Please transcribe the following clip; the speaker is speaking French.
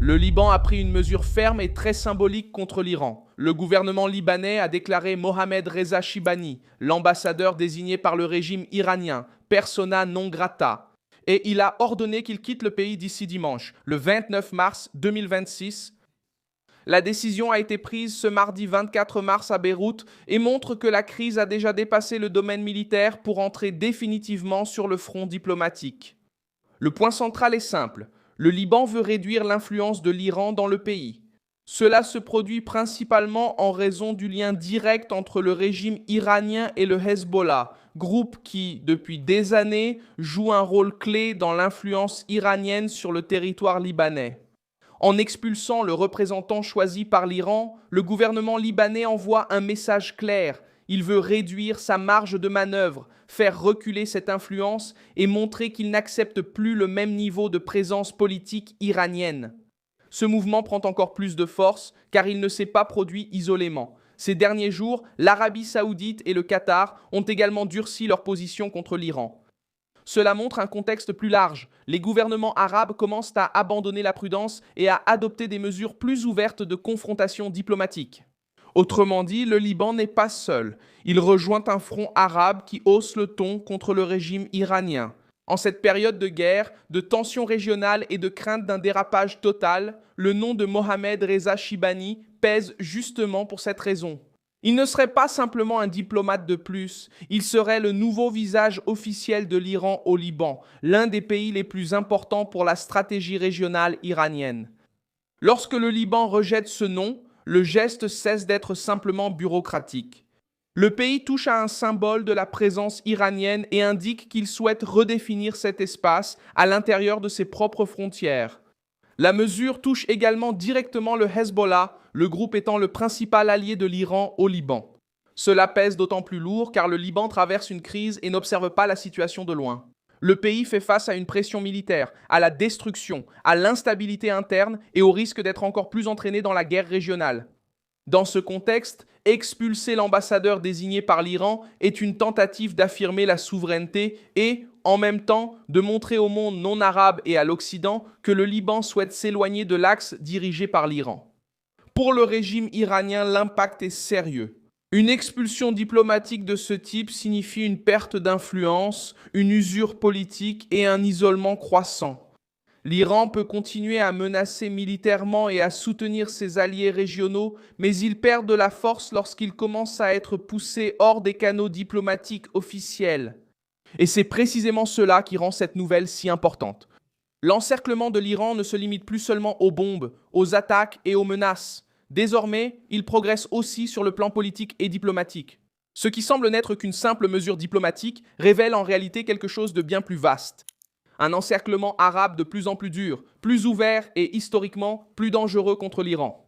Le Liban a pris une mesure ferme et très symbolique contre l'Iran. Le gouvernement libanais a déclaré Mohamed Reza Shibani, l'ambassadeur désigné par le régime iranien, persona non grata, et il a ordonné qu'il quitte le pays d'ici dimanche, le 29 mars 2026. La décision a été prise ce mardi 24 mars à Beyrouth et montre que la crise a déjà dépassé le domaine militaire pour entrer définitivement sur le front diplomatique. Le point central est simple. Le Liban veut réduire l'influence de l'Iran dans le pays. Cela se produit principalement en raison du lien direct entre le régime iranien et le Hezbollah, groupe qui, depuis des années, joue un rôle clé dans l'influence iranienne sur le territoire libanais. En expulsant le représentant choisi par l'Iran, le gouvernement libanais envoie un message clair. Il veut réduire sa marge de manœuvre, faire reculer cette influence et montrer qu'il n'accepte plus le même niveau de présence politique iranienne. Ce mouvement prend encore plus de force car il ne s'est pas produit isolément. Ces derniers jours, l'Arabie saoudite et le Qatar ont également durci leur position contre l'Iran. Cela montre un contexte plus large. Les gouvernements arabes commencent à abandonner la prudence et à adopter des mesures plus ouvertes de confrontation diplomatique. Autrement dit, le Liban n'est pas seul. Il rejoint un front arabe qui hausse le ton contre le régime iranien. En cette période de guerre, de tensions régionales et de crainte d'un dérapage total, le nom de Mohamed Reza Shibani pèse justement pour cette raison. Il ne serait pas simplement un diplomate de plus, il serait le nouveau visage officiel de l'Iran au Liban, l'un des pays les plus importants pour la stratégie régionale iranienne. Lorsque le Liban rejette ce nom, le geste cesse d'être simplement bureaucratique. Le pays touche à un symbole de la présence iranienne et indique qu'il souhaite redéfinir cet espace à l'intérieur de ses propres frontières. La mesure touche également directement le Hezbollah, le groupe étant le principal allié de l'Iran au Liban. Cela pèse d'autant plus lourd car le Liban traverse une crise et n'observe pas la situation de loin. Le pays fait face à une pression militaire, à la destruction, à l'instabilité interne et au risque d'être encore plus entraîné dans la guerre régionale. Dans ce contexte, expulser l'ambassadeur désigné par l'Iran est une tentative d'affirmer la souveraineté et, en même temps, de montrer au monde non arabe et à l'Occident que le Liban souhaite s'éloigner de l'axe dirigé par l'Iran. Pour le régime iranien, l'impact est sérieux. Une expulsion diplomatique de ce type signifie une perte d'influence, une usure politique et un isolement croissant. L'Iran peut continuer à menacer militairement et à soutenir ses alliés régionaux, mais il perd de la force lorsqu'il commence à être poussé hors des canaux diplomatiques officiels. Et c'est précisément cela qui rend cette nouvelle si importante. L'encerclement de l'Iran ne se limite plus seulement aux bombes, aux attaques et aux menaces. Désormais, il progresse aussi sur le plan politique et diplomatique. Ce qui semble n'être qu'une simple mesure diplomatique révèle en réalité quelque chose de bien plus vaste. Un encerclement arabe de plus en plus dur, plus ouvert et historiquement plus dangereux contre l'Iran.